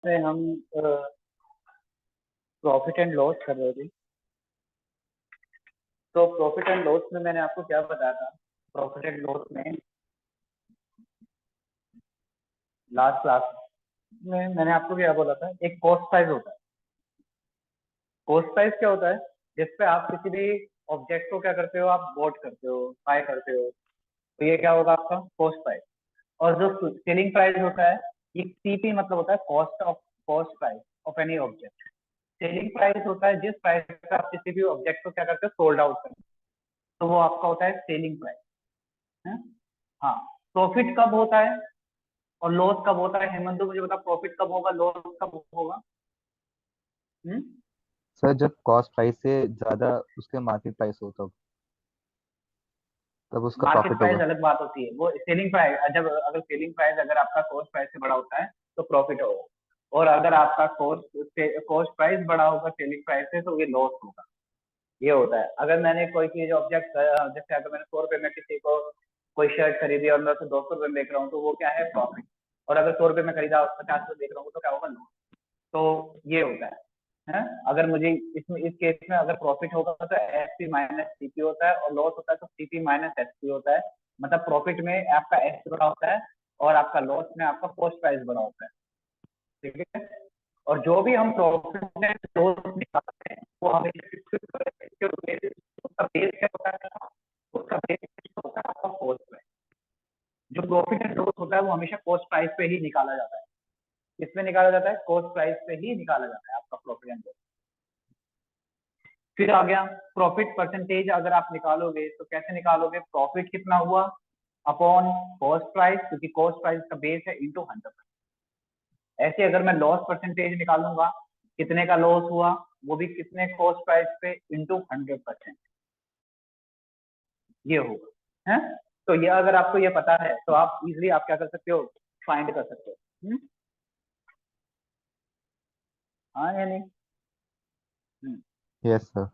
से हम profit and loss कर रहे थे। तो प्रॉफिट एंड लॉस में मैंने आपको क्या बताया था? प्रॉफिट एंड लॉस में लास्ट क्लास में मैंने आपको क्या बोला था? एक कॉस्ट प्राइस होता है। कॉस्ट प्राइस क्या होता है? जिसपे आप किसी भी ऑब्जेक्ट को क्या करते हो, आप बोट करते हो, बाय करते हो, तो ये क्या होगा आपका कॉस्ट प्राइस। और जो सेलिंग प्राइस होता है, ये सीपी मतलब होता है cost price of any object. Selling price होता है जिस प्राइस पे आप किसी भी ऑब्जेक्ट को क्या करते हो, सोल्ड आउट करते हो, तो वो आपका होता है सेलिंग प्राइस है। हाँ। प्रॉफिट कब होता है और लॉस कब होता है? हेमंत मुझे बता, प्रॉफिट कब होगा, लॉस कब होगा? हम्म। सर जब कॉस्ट प्राइस से ज्यादा उसके मार्केट प्राइस हो तब उसका मार्केट प्रॉफिट प्राइस होगा। अलग बात होती है, वो सेलिंग प्राइस जब अगर सेलिंग प्राइस अगर आपका कॉस्ट प्राइस से बड़ा होता है तो प्रॉफिट होगा, और अगर आपका कॉस्ट प्राइस बड़ा होगा सेलिंग प्राइस से तो ये लॉस होगा। ये होता है। अगर मैंने कोई चीज ऑब्जेक्ट, जैसे अगर मैंने 100 रुपए में किसी को कोई शर्ट खरीदी और मैं उसे 200 रुपए में बेच रहा हूँ तो वो क्या है, प्रॉफिट। और अगर 100 रुपए में खरीदा और 50 रुपए बेच रहा हूँ तो क्या होगा, लॉस। तो ये होता है। अगर मुझे इसमें इस केस में अगर प्रॉफिट होगा तो एस पी माइनस सीपी होता है, और लॉस होता है तो सीपी माइनस एस पी होता है। मतलब प्रॉफिट में आपका एस बड़ा होता है और आपका लॉस में आपका कॉस्ट प्राइस बड़ा होता है। ठीक है। और जो भी हम प्रॉफिट में लॉस निकालते हैं वो हमेशा उसका बेस क्या होता है? उसका बेस होता है आपका कॉस्ट प्राइस। जो प्रॉफिट एंड लॉस होता है वो हमेशा कॉस्ट प्राइस पे ही निकाला जाता है। किसमें निकाला जाता है? कॉस्ट प्राइस पे ही निकाला जाता है आपका प्रॉफिट एंड लॉस। फिर आ गया प्रॉफिट परसेंटेज। अगर आप निकालोगे तो कैसे निकालोगे? प्रॉफिट कितना हुआ अपॉन कॉस्ट प्राइस, क्योंकि कॉस्ट प्राइस का बेस है इंटू 100। ऐसे अगर मैं लॉस परसेंटेज निकालूंगा, कितने का लॉस हुआ, वो भी कितने कॉस्ट प्राइस पे इंटू 100%, ये होगा है। तो ये अगर आपको ये पता है तो आप इजिली आप क्या कर सकते हो, फाइंड कर सकते हो। हाँ या नहीं? हम्म। Yes sir.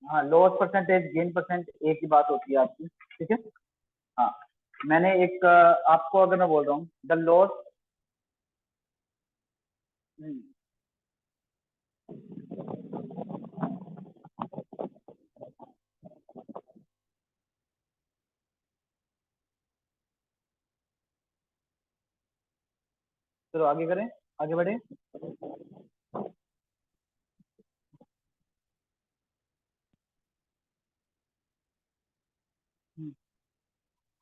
हाँ, लॉस परसेंटेज गेन परसेंट एक ही बात होती है आपकी। ठीक है। हाँ। मैंने एक आपको अगर मैं बोल रहा हूँ द लॉस। चलो आगे करें, आगे बढ़े।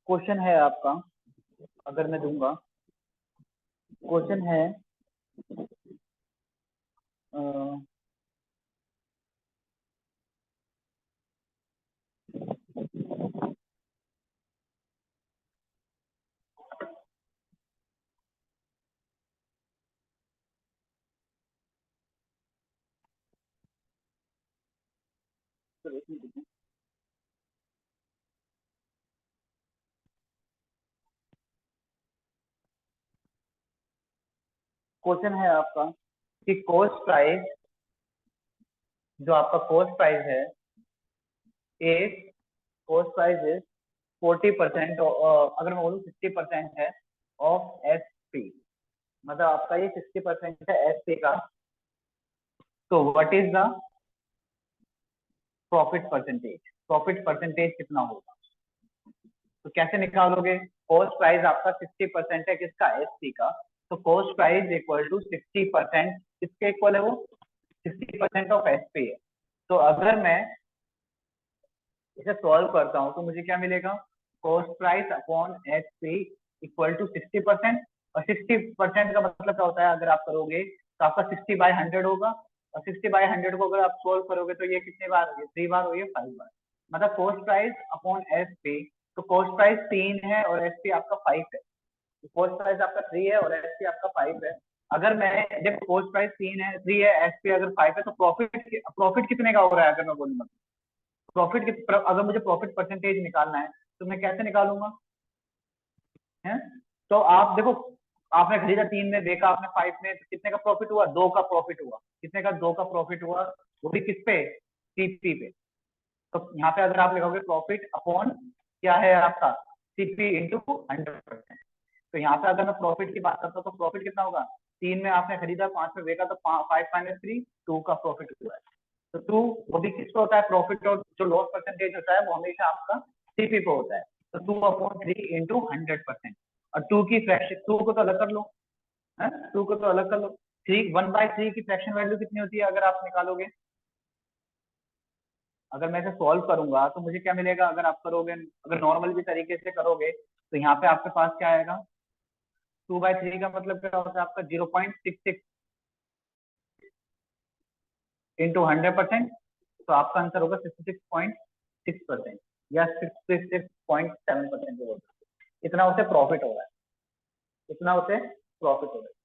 क्वेश्चन है आपका, अगर मैं दूंगा, क्वेश्चन है अ, चलो इसमें देखते हैं। क्वेश्चन है आपका कि कॉस्ट प्राइस, जो आपका कॉस्ट प्राइस है, एक कॉस्ट प्राइस इज 40%, अगर मैं बोलूँ 60% है ऑफ एस पी, मतलब आपका ये 60% है एस पी का। तो what is the profit percentage? Profit percentage कितना होगा? तो कैसे निकालोगे? कॉस्ट प्राइस आपका 60% है किसका, एस पी का। तो कॉस्ट प्राइस इक्वल टू 60%, किसके इक्वल है वो? 60% ऑफ एस पी है। तो अगर मैं इसे सॉल्व करता हूँ तो मुझे क्या मिलेगा? Cost price upon S P equal to 60%। और 60% का मतलब क्या होता है? अगर आप करोगे तो आपका 60/100 होगा, और 60/100 को अगर आप सोल्व करोगे तो ये कितने बार होगी? 3 बार होगी, 5 बार। मतलब cost price upon S P. तो कॉस्ट प्राइस 3 है और एस पी आपका 5 है। कॉस्ट प्राइस आपका 3 है और एस पी आपका 5 है। अगर मैं, जब कॉस्ट प्राइस 3 है, 3 है, एस पी अगर 5 है, तो प्रॉफिट कितने का हो रहा है? अगर मैं बोलूंगा अगर मुझे प्रॉफिट परसेंटेज निकालना है तो मैं कैसे निकालूंगा है? तो आप देखो, आपने खरीदा 3 में, देखा आपने 5 में, तो कितने का प्रॉफिट हुआ? 2 का प्रॉफिट हुआ। कितने का? 2 का प्रॉफिट हुआ। वो भी किस पे? सीपी पे। तो यहाँ पे अगर आप लिखोगे प्रॉफिट अपॉन क्या है आपका, सीपी इंटू 100%। तो यहाँ पे अगर मैं प्रॉफिट की बात करता हूँ तो प्रॉफिट कितना होगा? 3 में आपने खरीदा, 5 में बेचा, तो 5 माइनस 3 2 का प्रॉफिट हुआ है। तो 2 वो भी किसको होता है प्रॉफिट, और जो लॉस परसेंटेज होता है वो हमेशा आपका सीपी पे होता है। तो 2/3 इंटू 100%। और 2 की फ्रैक्शन, 2 को तो अलग कर लो, है 2 को तो अलग कर लो। 3 1/3 की फ्रैक्शन वैल्यू कितनी होती है अगर आप निकालोगे? अगर मैं इसे सॉल्व करूंगा तो मुझे क्या मिलेगा, अगर आप करोगे, अगर नॉर्मल भी तरीके से करोगे तो यहाँ पे आपके पास क्या आएगा, 2/3 का मतलब क्या होता है आपका 0.66 इंटू 100%। तो आपका आंसर होगा 66.6% या 66.7% जो होता है। इतना उसे प्रॉफिट हो रहा है, इतना उसे प्रॉफिट हो रहा है।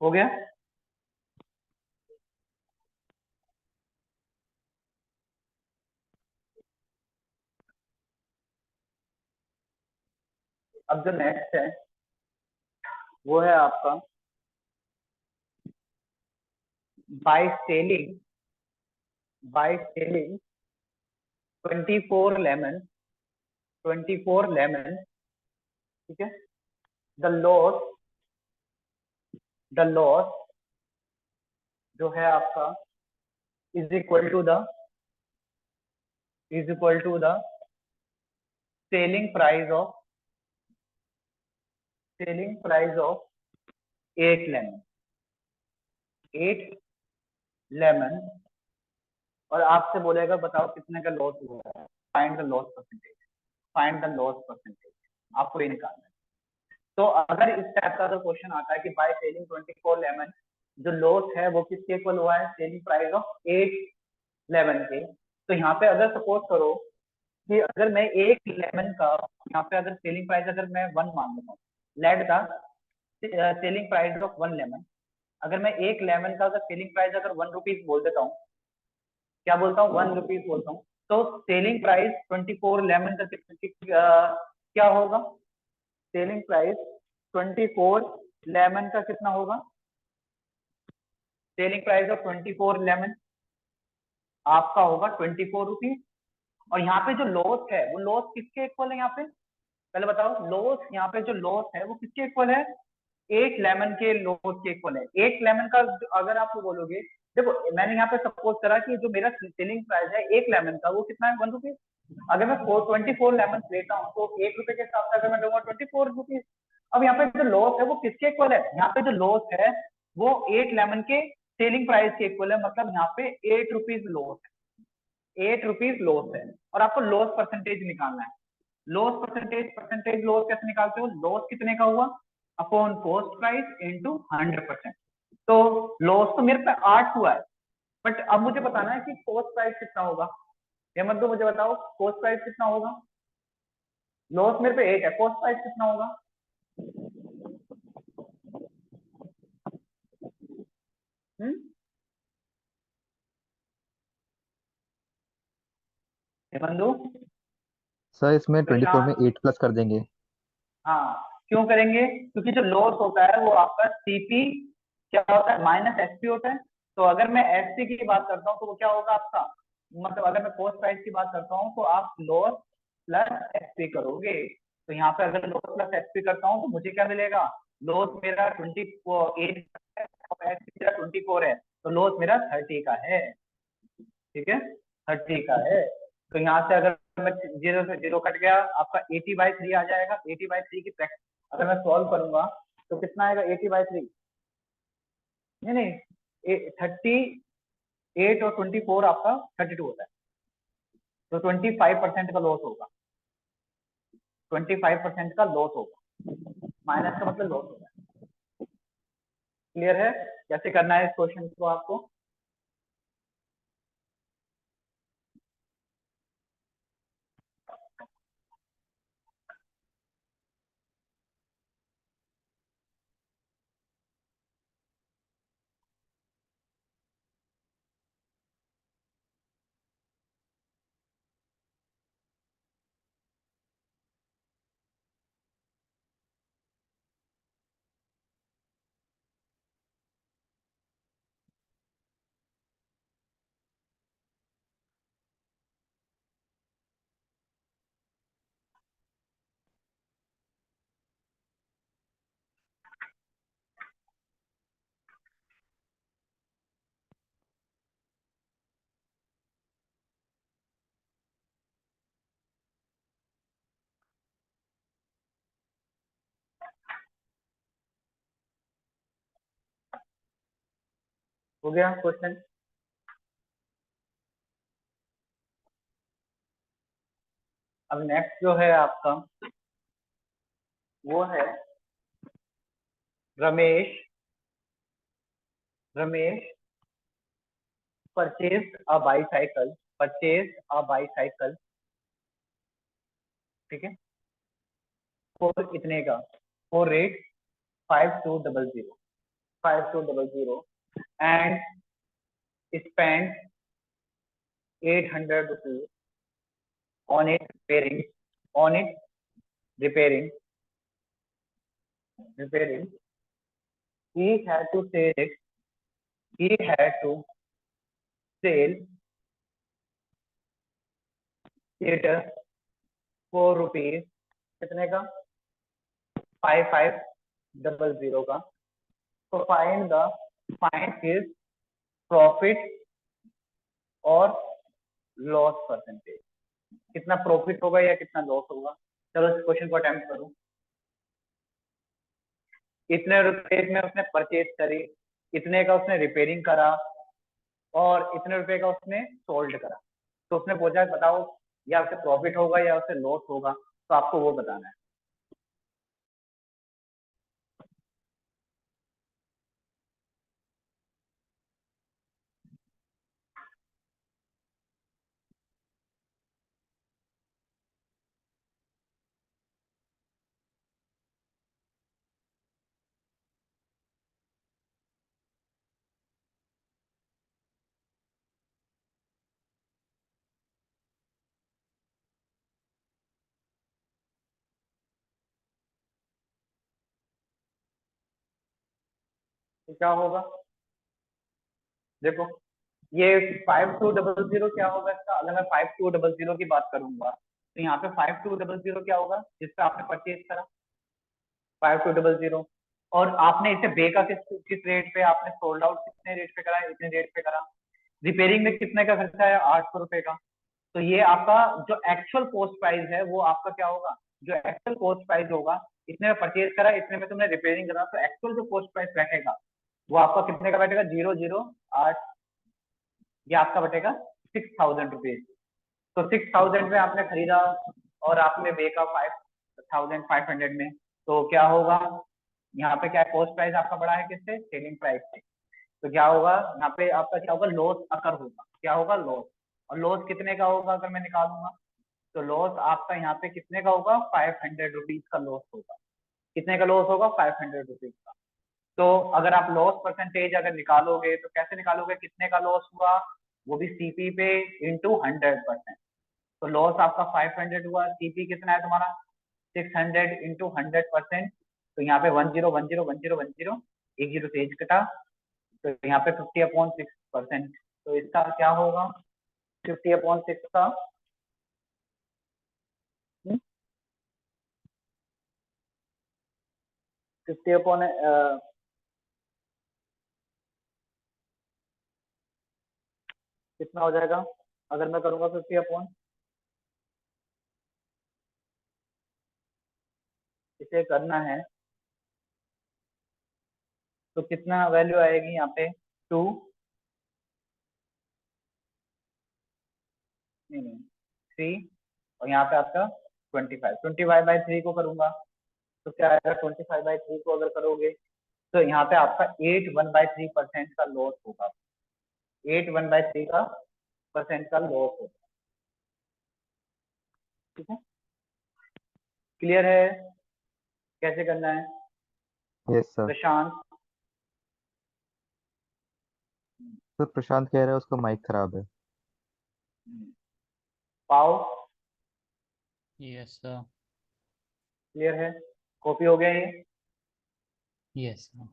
हो गया? अब जो नेक्स्ट है वो है आपका by selling, by selling 24 lemon, 24 lemon, ठीक है। द लॉस, द लॉस जो है आपका is equal to the, is equal to the selling price of, selling price of 8 lemon, 8 lemon. और आपसे बोलेगा बताओ कितने का लॉस हुआ है, find the loss percentage, find the loss percentage, आपको ये निकालना है। तो अगर इस टाइप का क्वेश्चन आता है कि बाय सेलिंग 24 लेमन जो लॉस है वो किसके इक्वल हुआ है, सेलिंग प्राइस ऑफ 8 लेमन के। तो यहाँ पे अगर सपोज करो कि अगर मैं एक लेमन का, यहाँ पे अगर सेलिंग प्राइस अगर मैं 1 मान लेता हूँ, let the selling price of 1 lemon, अगर मैं एक लेमन का अगर सेलिंग प्राइस अगर 1 रुपीज बोल देता हूँ, क्या बोलता हूँ 1 रुपीज बोलता हूँ, तो सेलिंग प्राइस 24 लेमन का क्या होगा, सेलिंग प्राइस 24 लेमन का कितना होगा, सेलिंग प्राइस ऑफ 24 लेमन आपका होगा 24 रुपीज। और यहाँ पे जो लॉस है वो लॉस किसके इक्वल है, यहाँ पे पहले बताओ लॉस, यहाँ पे जो लॉस है वो किसके इक्वल है, 8 लेमन के लॉस के इक्वल है। 8 लेमन का अगर आप बोलोगे, देखो मैंने यहाँ पे सपोज करा कि जो मेरा सेलिंग प्राइस है एक लेमन का वो कितना है 1 रुपीज। अगर मैं 24 लेमन लेता हूँ तो 1 रुपए के हिसाब से अगर मैं दूंगा 24 रुपीज। अब यहाँ पे जो लॉस है वो किसके इक्वल है, यहाँ पे जो लॉस है वो 8 लेमन के सेलिंग प्राइस के इक्वल है, मतलब यहाँ पे 8 रुपीज लॉस है, 8 रुपीज लॉस है। और आपको लॉस परसेंटेज निकालना है। लॉस परसेंटेज, परसेंटेज लॉस कैसे निकालते हो, लॉस कितने का हुआ अपॉन कॉस्ट प्राइस इंटू 100%। तो लॉस तो मेरे पे 8 हुआ है, बट अब मुझे बताना है कि कॉस्ट प्राइस कितना होगा। ये मतलब मुझे बताओ कॉस्ट प्राइस कितना होगा, लॉस मेरे पे 8 है, कॉस्ट प्राइस कितना होगा। हेमंतु, सर इसमें तो 24 में यहाँ 8 प्लस कर देंगे। हाँ क्यों करेंगे, क्योंकि जो लॉस होता है वो आपका सीपी क्या होता है माइनस एसपी होता है। तो अगर मैं एसपी की बात करता हूँ तो वो क्या होगा आपका, मतलब अगर मैं कॉस्ट प्राइस की बात करता हूँ तो आप लॉस प्लस एसपी करोगे। तो यहाँ पे अगर लॉस प्लस एसपी करता हूँ तो मुझे क्या मिलेगा, लॉस मेरा 28 है और एसपी मेरा 24 है, तो लॉस मेरा 30 का है, ठीक है 30 का है। तो यहाँ से अगर मैं 0 से 0 कट गया, आपका 80/3 आ जाएगा। 80/3 की अगर मैं सॉल्व करूंगा तो कितना आएगा 80/3, नहीं नहीं 30 8 और 24 आपका 32 होता है, तो 25% का लॉस होगा, 25% का लॉस होगा, माइनस का मतलब लॉस होगा। क्लियर है कैसे करना है इस क्वेश्चन को आपको? हो गया क्वेश्चन? अब नेक्स्ट जो है आपका वो है Ramesh Ramesh purchase a bicycle, purchase a bicycle, ठीक है, फॉर इतने का, for rate 5200, 5200 and spend 800 rupees on it repairing, on it repairing, he had to sell it, he had to sell it for rupees कितने का? 5500 का। तो फाइंड हिज प्रॉफिट और loss percentage, कितना प्रॉफिट होगा या कितना लॉस होगा। चलो इस क्वेश्चन को अटेम्प्ट करूं। इतने रुपए में उसने परचेज करी, इतने का उसने रिपेयरिंग करा और इतने रुपए का उसने सोल्ड करा। तो उसने पूछा बताओ या उसे प्रॉफिट होगा या उसे लॉस होगा, तो आपको वो बताना है। तो क्या होगा, देखो ये 5200 क्या होगा इसका, अगर मैं 5200 की बात करूंगा तो यहाँ पे 5200 क्या होगा जिसका आपने परचेज करा 5200, और आपने इसे बे का किस रेट पे आपने सोल्ड आउट कितने रेट पे करा, इतने रेट पे करा। रिपेयरिंग में कितने का खर्चा है, 800 रुपए का। तो ये आपका जो एक्चुअल कॉस्ट प्राइस है वो आपका क्या होगा, जो एक्चुअल कॉस्ट प्राइस होगा, इतने में परचेज करा, इतने में तुमने रिपेयरिंग करा, तो एक्चुअल जो कॉस्ट प्राइस बैठेगा वो आपका कितने का बैठेगा, 008, ये आपका बैठेगा 6000 रुपीज। तो 6000 में आपने खरीदा और आपने बेचा 5500 में, तो क्या होगा, यहाँ पे क्या कॉस्ट प्राइस आपका बढ़ा है किससे, सेलिंग प्राइस से। तो क्या होगा यहाँ पे आपका क्या होगा, लॉस अकर होगा, क्या होगा लॉस। और लॉस कितने का होगा अगर मैं निकालूंगा, तो लॉस आपका यहाँ पे कितने का होगा, 500 रुपीज का लॉस होगा। कितने का लॉस होगा, 500 रुपीज का। तो अगर आप लॉस परसेंटेज अगर निकालोगे तो कैसे निकालोगे, कितने का लॉस हुआ, वो भी सीपी पे इंटू 100%। तो लॉस आपका 500 हुआ, सीपी कितना है तुम्हारा 600 इंटू 100%। तो यहाँ पे 10 10 10 10 एक जीरो तेज कटा, तो यहाँ पे 50/6%। तो इसका क्या होगा, 50/6 का 50 अपॉन कितना हो जाएगा, अगर मैं करूंगा 50 अपॉन, इसे करना है तो कितना वैल्यू आएगी यहाँ पे, 2 नहीं नहीं 3 और यहाँ पे आपका 25 को करूंगा तो क्या आएगा, 25/3 को अगर करोगे तो यहाँ पे आपका 8 1/3% का लॉस होगा। 8 1/3 का परसेंट का लॉस होगा। ठीक है, क्लियर है कैसे करना है yes sir. Prashant? Sir Prashant कह रहा है उसका माइक खराब है। पाओ यस सर। क्लियर है, कॉपी हो गया ये? Yes sir.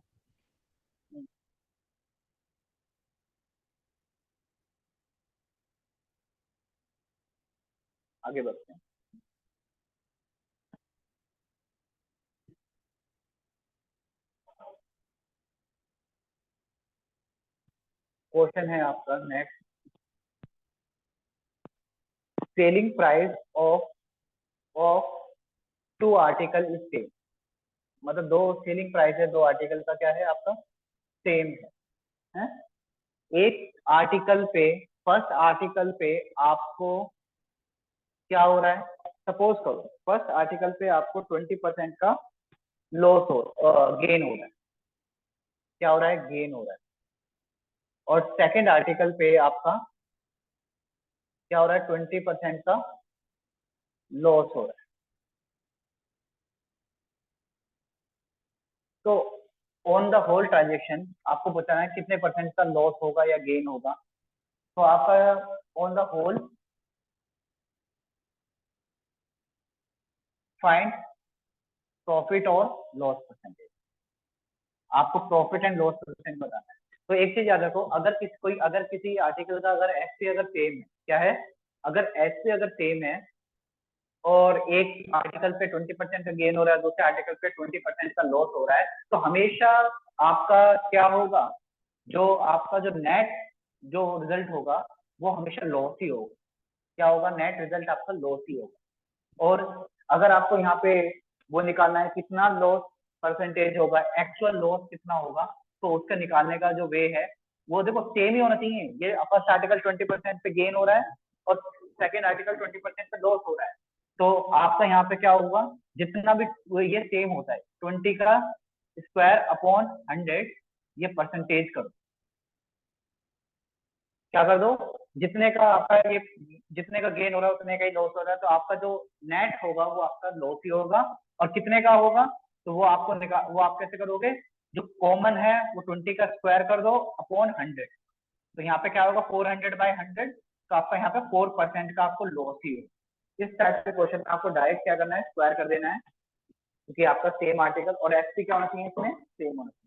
आगे बढ़ते हैं। क्वेश्चन है आपका next, selling price of two article is same. मतलब दो सेलिंग प्राइस है, दो आर्टिकल का क्या है आपका सेम है? एक आर्टिकल पे, फर्स्ट आर्टिकल पे आपको क्या हो रहा है, सपोज करो फर्स्ट आर्टिकल पे आपको 20% का लॉस हो, गेन हो रहा है। क्या हो रहा है, गेन हो रहा है। और सेकंड आर्टिकल पे आपका क्या हो रहा है, 20% का लॉस हो रहा है। तो ऑन द होल ट्रांजेक्शन आपको बताना है कितने परसेंट का लॉस होगा या गेन होगा। तो आपका on the whole find profit और लॉस परसेंटेज। आपको प्रॉफिट एंड लॉस परसेंट बताना है। तो एक चीज याद रखो, अगर किसी आर्टिकल का अगर एस पी अगर सेम है, क्या है, अगर एस पी अगर सेम है और एक आर्टिकल पे 20% का गेन हो रहा है, दूसरे आर्टिकल पे 20% का लॉस हो रहा है, तो हमेशा आपका क्या होगा, जो आपका जो नेट जो रिजल्ट होगा वो हमेशा लॉस ही होगा। क्या होगा, नेट रिजल्ट आपका लॉस ही होगा। और अगर आपको यहाँ पे वो निकालना है कितना लॉस परसेंटेज होगा, एक्चुअल लॉस कितना होगा, तो उसका निकालने का जो वे है वो देखो सेम ही होना चाहिए। ये फर्स्ट आर्टिकल 20% पे गेन हो रहा है और सेकेंड आर्टिकल 20% पे लॉस हो रहा है, तो आपका यहाँ पे क्या होगा, जितना भी ये सेम होता है 20 का स्क्वायर अपॉन 100, ये परसेंटेज करो, क्या कर दो, जितने का आपका ये जितने का गेन हो रहा है उतने का ही लॉस हो रहा है, तो आपका जो नेट होगा वो आपका लॉस ही होगा। और कितने का होगा, तो वो आपको वो आप कैसे करोगे, जो कॉमन है वो 20 का स्क्वायर कर दो अपॉन 100। तो यहाँ पे क्या होगा, 400/100, तो आपका यहाँ पे 4% का आपको लॉस ही है। इस टाइप के क्वेश्चन में आपको डायरेक्ट क्या करना है, स्क्वायर कर देना है, क्योंकि आपका सेम आर्टिकल और एसपी क्या होना चाहिए इसमें, सेम होना चाहिए।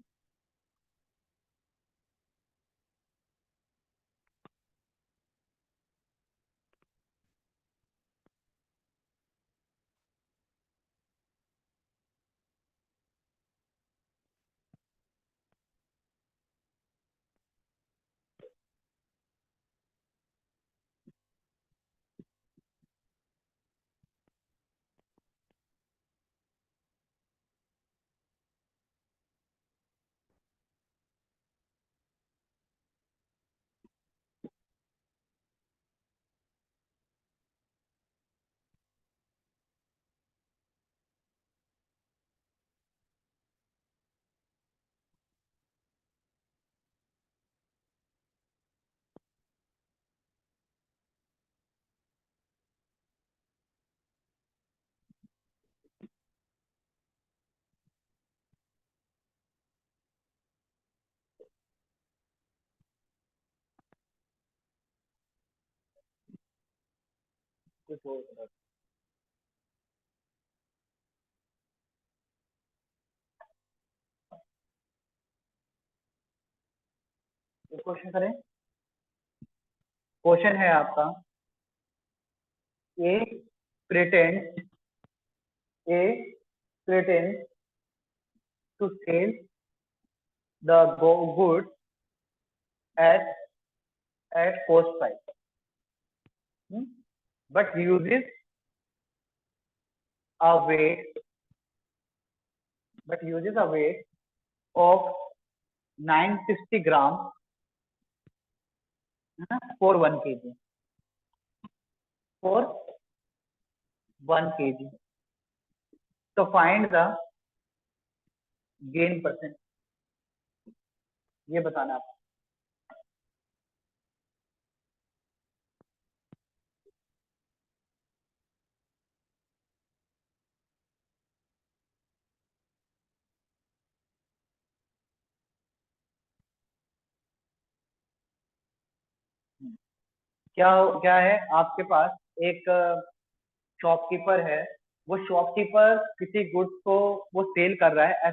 क्वेश्चन करें, क्वेश्चन है आपका, ए pretend A pretends to sell the goods at cost price, but uses a weight of 960 grams for 1 kg. For 1 kg। तो फाइंड द गेन परसेंट, ये बताना आपको। क्या क्या है आपके पास, एक शॉपकीपर है, वो शॉपकीपर किसी गुड्स को वो सेल कर रहा है,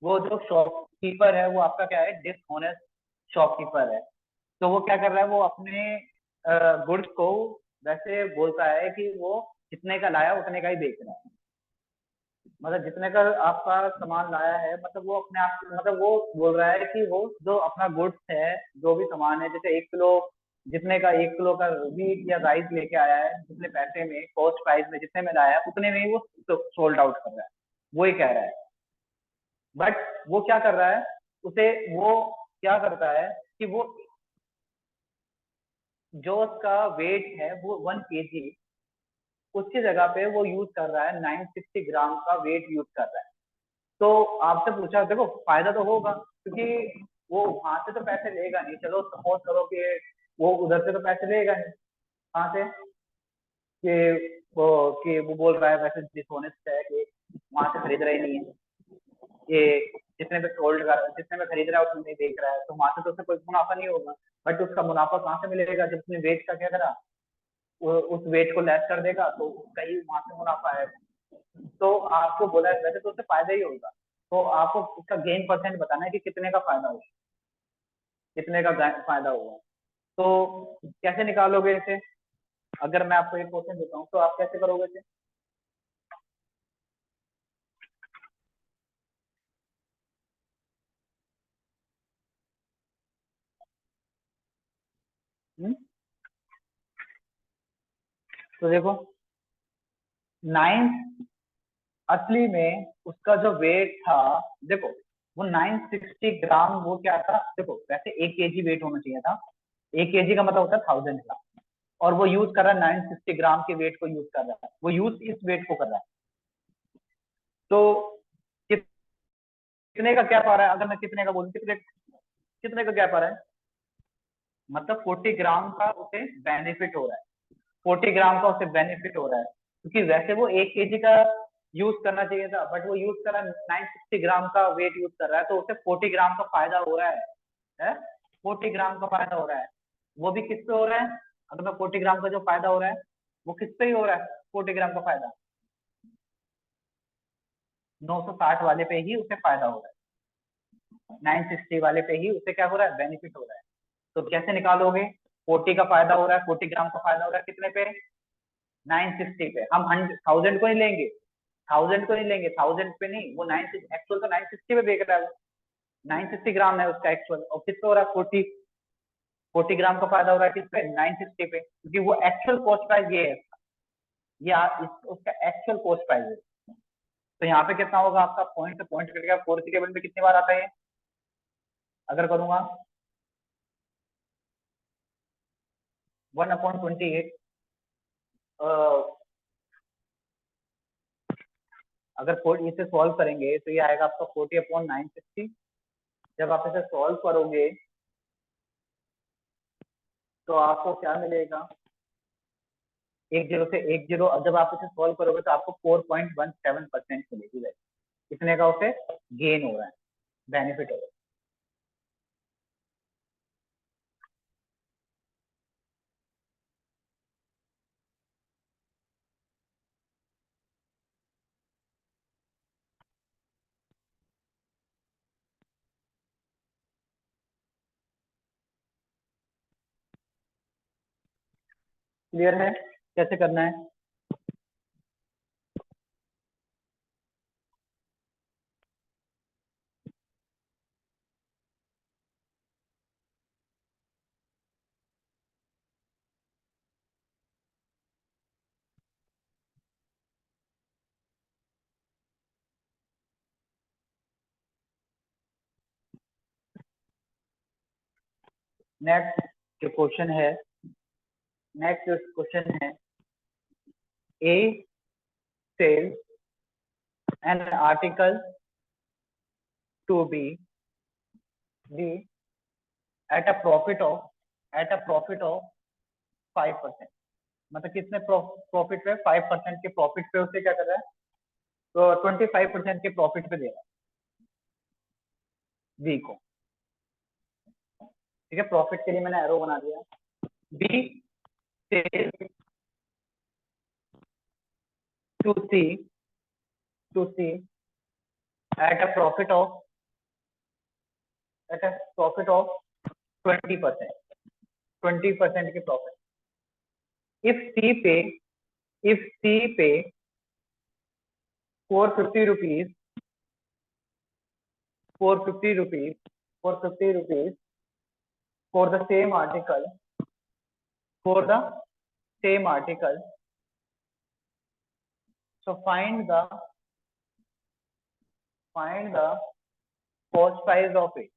वो जो शॉपकीपर है वो आपका क्या है, डिसऑनेस्ट शॉपकीपर है। तो वो क्या कर रहा है, वो अपने गुड्स को वैसे बोलता है कि वो जितने का लाया उतने का ही बेच रहा है। मतलब जितने का आपका सामान लाया है, मतलब वो अपने आप, मतलब वो बोल रहा है कि वो जो अपना गुड्स है, जो भी सामान है, जैसे 1 किलो, जितने का 1 किलो का वीट या राइस लेके आया है, जितने पैसे में, कॉस्ट प्राइस में जितने में लाया है उतने में ही वो सोल्ड आउट कर रहा है, वो ही कह रहा है। बट वो क्या कर रहा है, उसे वो क्या करता है कि वो जो उसका वेट है वो 1 kg, उसकी जगह पे वो यूज कर रहा है 960 ग्राम का वेट यूज कर रहा है। तो आपसे पूछा, देखो फायदा तो होगा क्योंकि वो वहां से तो पैसे लेगा नहीं, चलो सपोज करो कि वो उधर से तो पैसे लेगा नहीं, कहाँ से, कि वो बोल रहा है वैसे डिसऑनेस्ट है कि वहां से खरीद रहा ही नहीं है, ये जितने पे सोल्ड कर, जितने में खरीद रहा है उतने में बेच रहा है, तो वहां से तो उससे कोई मुनाफा नहीं होगा। बट उसका मुनाफा कहाँ से मिलेगा, जब उसने वेट का क्या करा, उस वेट को लेस कर देगा तो उसका ही वहां से मुनाफा है। तो आपको बोला है वैसे तो उससे फायदा ही होगा, तो आपको उसका गेन परसेंट बताना है कि कितने का फायदा होगा, कितने का फायदा होगा। तो कैसे निकालोगे इसे, अगर मैं आपको एक क्वेश्चन देता हूँ तो आप कैसे करोगे इसे? तो देखो, 9, असली में उसका जो वेट था, देखो वो 960 ग्राम, वो क्या था, देखो वैसे 1 kg वेट होना चाहिए था, 1 kg का मतलब होता है 1000 ग्राम, और वो यूज कर रहा है 960 ग्राम के वेट को यूज कर रहा है, वो यूज इस वेट को कर रहा है। तो कितने का गैप आ रहा है, अगर मैं कितने का बोलूं, कितने कितने का गैप आ रहा है, मतलब 40 ग्राम का उसे बेनिफिट हो रहा है, 40 ग्राम का उसे बेनिफिट हो रहा है, क्योंकि वैसे वो 1 kg का यूज करना चाहिए था, बट वो यूज कर रहा है 960 ग्राम का वेट यूज कर रहा है, तो उसे 40 ग्राम का फायदा हो रहा है 40 ग्राम का फायदा हो रहा है। वो भी किस पे हो रहा है, अगर मैं 40 ग्राम का जो फायदा हो रहा है वो किस पे ही हो रहा है, 40 ग्राम का फायदा 960 वाले पे ही उसे फायदा हो रहा है, 960 वाले पे ही उसे क्या हो रहा है, बेनिफिट हो रहा है। तो कैसे निकालोगे, 40 का फायदा हो रहा है, 40 ग्राम का फायदा हो रहा है कितने पे, 960 पे। हम 1000 को नहीं लेंगे, 1000 को नहीं लेंगे, 1000 पे नहीं, वो 9, एक्चुअल तो 960 पे बेच रहा है वो, 960 ग्राम है उसका एक्चुअल, और किस पे हो रहा है, 40 ग्राम का फायदा हो रहा है किस पे, 960 पे, क्योंकि वो एक्चुअल कॉस्ट प्राइस ये है, उसका एक्चुअल कॉस्ट प्राइस है। तो यहाँ पे कितना होगा आपका, पॉइंट से पॉइंट कटेगा, 4 के टेबल पे कितनी बार आता है ये? अगर करूंगा 1/28, अगर इसे सॉल्व करेंगे तो ये आएगा आपका 40/960। जब आप इसे सॉल्व करोगे तो आपको क्या मिलेगा, 10 से 10, जब आप इसे सॉल्व करोगे तो आपको 4.17% मिलेगी वैसे, कितने का उसे गेन हो रहा है, बेनिफिट हो रहा है। क्लियर है कैसे करना है? नेक्स्ट जो क्वेश्चन है नेक्स्ट क्वेश्चन है, A sells an article to be at a profit of 5%। मतलब कितने प्रॉफिट पे, 5% के प्रॉफिट पे उसे क्या कर रहा है, तो 25% के प्रॉफिट पे दे रहा है बी को। ठीक है, प्रॉफिट के लिए मैंने एरो बना दिया। B sells to C at a profit of 20%, 20% के profit. If C pay 450 rupees for the same article, so find the cost price of it।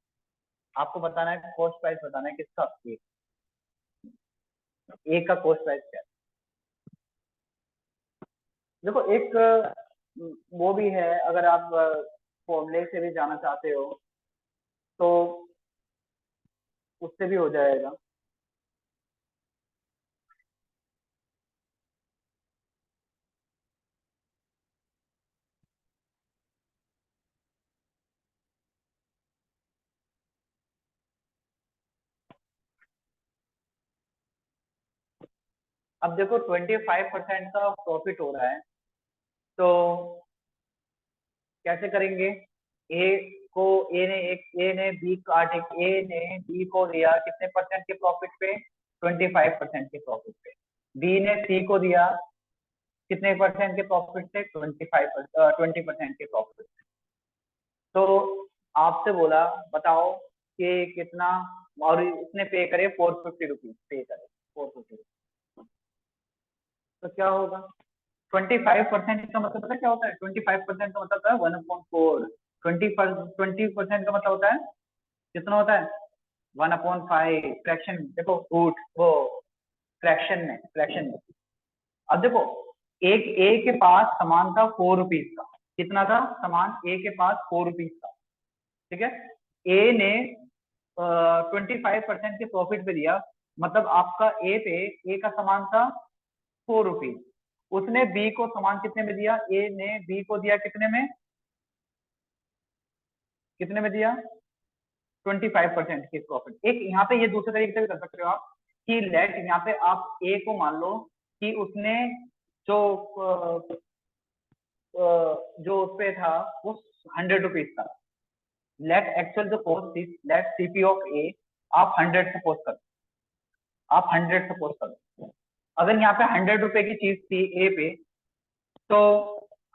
आपको बताना है कॉस्ट प्राइस, बताना है किसका, ए का कॉस्ट प्राइस क्या है। देखो एक वो भी है, अगर आप फॉर्मूले से भी जाना चाहते हो तो उससे भी हो जाएगा। अब देखो 25% का प्रॉफिट हो रहा है, तो कैसे करेंगे। ए ने बी को दिया कितने परसेंट के प्रॉफिट पे, 25% के प्रॉफिट पे। बी ने सी को दिया कितने परसेंट के प्रॉफिट से, 20% के प्रॉफिट। तो आपसे बोला बताओ कि कितना, और इसने पे करे 450 रुपीज, पे करे 450 रुपीज, तो क्या होगा। 25% का मतलब पता क्या होता है, 25% का मतलब होता है 1/4। 20% का मतलब होता है कितना होता है, 1/5। फ्रैक्शन देखो, रूट वो फ्रैक्शन में। अब देखो एक ए के पास सामान था 4 रुपीज का, कितना था सामान, ए के पास 4 रुपीज का। ठीक है, ए ने 25% के प्रॉफिट पे दिया, मतलब आपका ए का सामान था 4 रुपीज, उसने बी को सामान कितने में दिया, ए ने बी को दिया कितने में दिया, 25% के प्रॉफिट। एक यहाँ पे ये दूसरे तरीके से भी कर सकते हो आप, कि लेट यहाँ पे आप ए को मान लो कि उसने जो उस पे था वो 100 रुपीज था। लेट एक्चुअल जो कॉस्ट थी, लेट सीपी ऑफ ए आप 100 सपोज करो, अगर यहाँ पे 100 रुपए की चीज थी ए पे, तो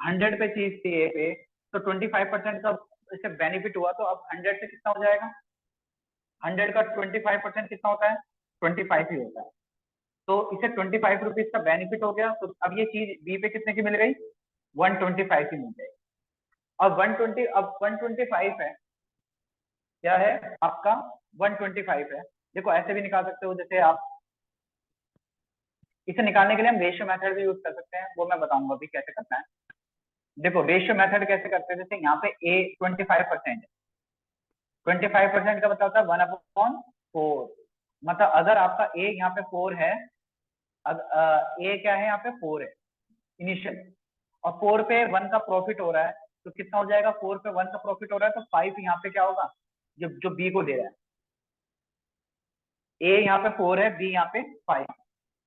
100 पे चीज थी ए पे, तो 25% का इससे बेनिफिट हुआ, तो अब 100 से कितना हो जाएगा, 100 का 25% कितना होता है, 25 ही होता है। तो इसे 25 रुपीज का बेनिफिट हो गया, तो अब ये चीज बी पे कितने की मिल गई, 125 की मिल गई। अब 125 है, क्या है आपका 125 है। देखो ऐसे भी निकाल सकते हो, जैसे आप इसे निकालने के लिए हम रेशियो मेथड भी यूज कर सकते हैं, वो मैं बताऊंगा अभी कैसे करना है। देखो रेशियो मेथड कैसे करते हैं, जैसे यहाँ पे ए 25% है, 25% का मतलब होता है 1/4। मतलब अगर आपका ए यहाँ पे 4 है, ए क्या है यहाँ पे 4 है इनिशियल, और 4 पे 1 का प्रॉफिट हो रहा है, तो कितना हो जाएगा, 4 पे 1 का प्रॉफिट हो रहा है, तो 5 यहाँ पे क्या होगा, जो बी को दे रहा है। ए यहाँ पे 4 है, बी यहाँ पे 5।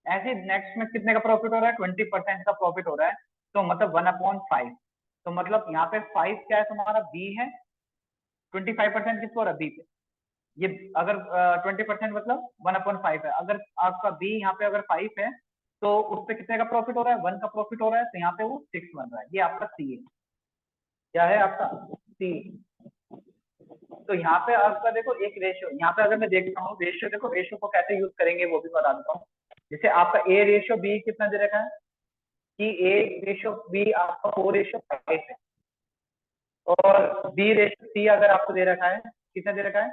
ऐसे नेक्स्ट में कितने का प्रॉफिट हो रहा है, 20% का प्रॉफिट हो रहा है, तो मतलब 1/5। तो मतलब यहाँ पे 5 क्या है तुम्हारा, बी है, 25% किसको हो रहा है, बी पे। ये अगर 20% मतलब 1/5 है, अगर आपका बी यहाँ पे अगर 5 है, तो उस पे कितने का प्रॉफिट हो रहा है, 1 का प्रॉफिट हो रहा है, तो यहाँ पे वो 6 बन रहा है। ये आपका सी है, क्या है आपका सी। तो यहाँ पे आपका देखो एक रेशियो, यहाँ पे अगर मैं देखता हूँ रेशियो, देखो रेशियो को कैसे यूज करेंगे वो भी बता देता हूँ। जैसे आपका ए रेशियो बी कितना दे रखा है, कि ए रेशियो बी आपका 4:5 है, और बी रेशियो सी अगर आपको दे रखा है, कितना दे रखा है,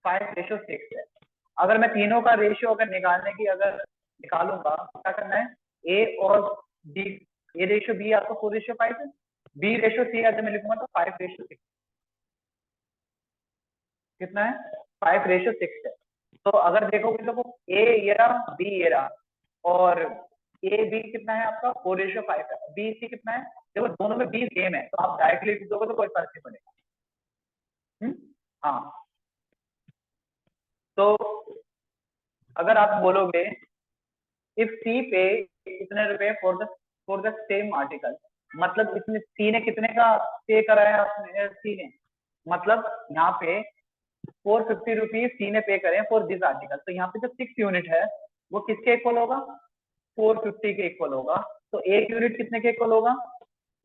5:6 है। अगर मैं तीनों का रेशियो अगर निकालने की अगर निकालूंगा, क्या करना है, ए और बी, ए रेशियो बी आपका 4:5 है, बी रेशियो सी अगर मैं लिखूंगा तो 5:6, कितना है, 5:6 है। तो अगर देखोगे तो वो ए ये रहा, बी ये रहा, और ए बी कितना है आपका 4:5 है, बी सी कितना है, देखो दोनों में बी सेम है, तो आप डायरेक्टली लिख दोगे तो कोई फर्क नहीं पड़ेगा। हाँ, तो अगर आप बोलोगे इफ सी पे कितने रुपए फॉर द सेम आर्टिकल, मतलब इसमें सी ने कितने का पे करा है आपने, सी ने, मतलब यहाँ पे 450 रुपीज सी ने पे करे फॉर दिस आर्टिकल, तो यहाँ पे जो 6 यूनिट है वो किसके इक्वल होगा, 450 के इक्वल होगा। तो एक यूनिट कितने के इक्वल होगा,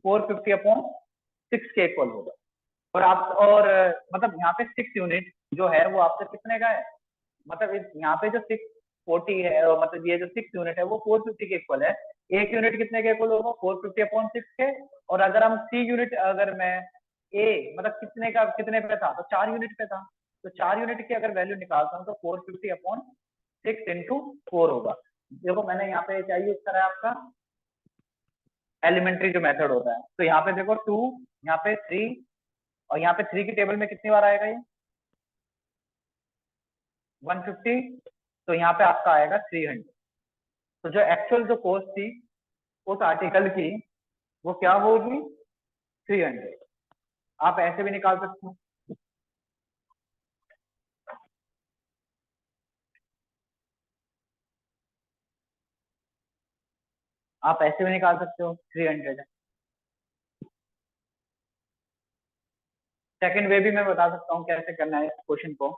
450/6 के इक्वल होगा। और आप और मतलब यहाँ पे 6 यूनिट जो है वो आपसे कितने का है, मतलब यहाँ पे जो 640 है, मतलब ये जो 6 यूनिट है वो 450 के इक्वल है। एक यूनिट कितने के इक्वल होगा, 450/6 के। और अगर हम सी यूनिट, अगर मैं ए मतलब कितने का, कितने पे था, तो 4 यूनिट पे था, तो 4 यूनिट की अगर वैल्यू निकालता हूँ तो 450/6 इंटू 4 होगा। देखो मैंने यहाँ पे क्या यूज करा है, आपका एलिमेंट्री जो मेथड होता है, तो यहाँ पे देखो 2, यहाँ पे 3, और यहाँ पे 3 की टेबल में कितनी बार आएगा ये 150, तो यहाँ पे आपका आएगा 300। तो जो एक्चुअल जो कॉस्ट थी उस आर्टिकल की वो क्या होगी, 300। आप ऐसे भी निकाल सकते हो, आप ऐसे भी निकाल सकते हो 300। सेकंड वे भी मैं बता सकता हूँ कैसे करना है इस क्वेश्चन को।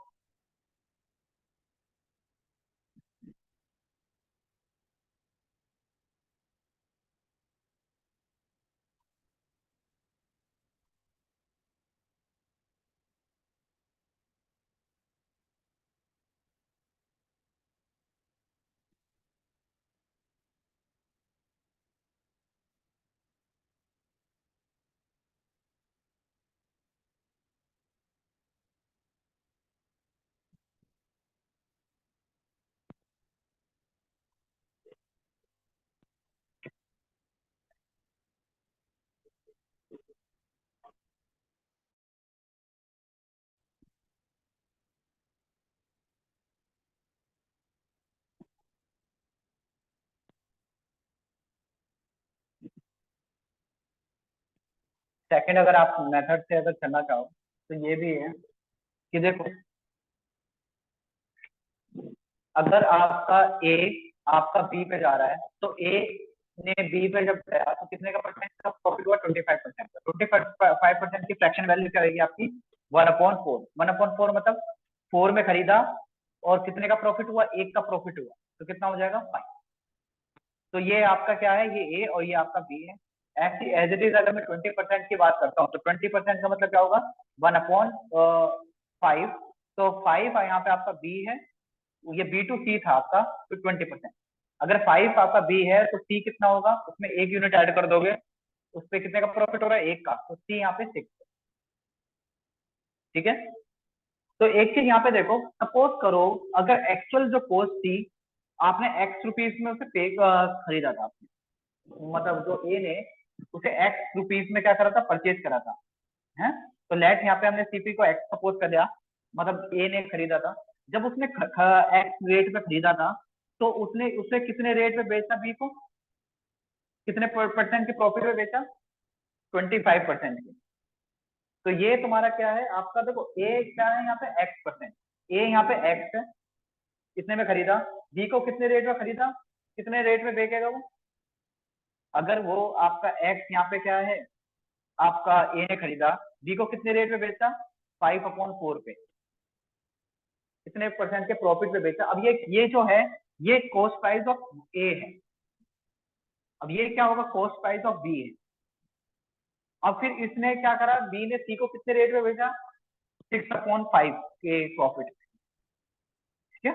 सेकंड अगर आप मेथड से अगर चलना चाहो तो ये भी है कि देखो, अगर आपका ए आपका बी पे जा रहा है, तो ए ने बी पे जब गया तो कितने का परसेंट का प्रॉफिट हुआ, 25% का। 25% की फ्रैक्शन वैल्यू क्या रहेगी आपकी, 1/4। 1/4 मतलब 4 में खरीदा और कितने का प्रॉफिट हुआ, 1 का प्रॉफिट हुआ, तो कितना हो जाएगा 5। तो ये आपका क्या है, ये ए और ये आपका बी है। ऐसी एज इट इज अगर मैं 20% की बात करता हूँ तो 20% का मतलब क्या होगा, 1/5। तो 5 यहाँ पे आपका बी है, ये बी टू सी था आपका, तो 20%। अगर 5 आपका बी है तो सी कितना होगा, उसमें एक यूनिट ऐड कर दोगे, उस पर कितने का प्रॉफिट हो रहा है, 1 का, तो सी यहाँ पे 6। ठीक है, तो एक चीज यहाँ पे देखो, सपोज करो अगर एक्चुअल जो कॉस्ट थी, आपने एक्स रुपीज में उसे पे खरीदा था आपने, मतलब जो ए ने उसे एक्स रुपीज में क्या करा था, परचेज करा था, है। तो लेट यहाँ पे हमने सीपी को एक्स सपोज कर दिया, मतलब ए ने खरीदा था। जब उसने एक्स रेट पे खरीदा था, तो उसने उसे कितने रेट पे बेचा बी को, कितने परसेंट के प्रॉफिट में बेचा, 25% के। तो ये तुम्हारा क्या है आपका, देखो ए क्या है यहाँ पे x%, ए यहाँ पे x है, कितने में खरीदा, बी को कितने रेट में खरीदा, कितने रेट में बेचेगा वो। अगर वो आपका x यहाँ पे क्या है, आपका ए ने खरीदा, बी को कितने रेट में बेचा, 5/4 पे, कितने परसेंट के प्रॉफिट पे बेचा। अब ये जो है ये कॉस्ट प्राइस ऑफ ए है, अब ये क्या होगा, कॉस्ट प्राइस ऑफ बी है। अब फिर इसने क्या करा, बी ने सी को कितने रेट में बेचा, 6/5 के प्रॉफिट। ठीक है,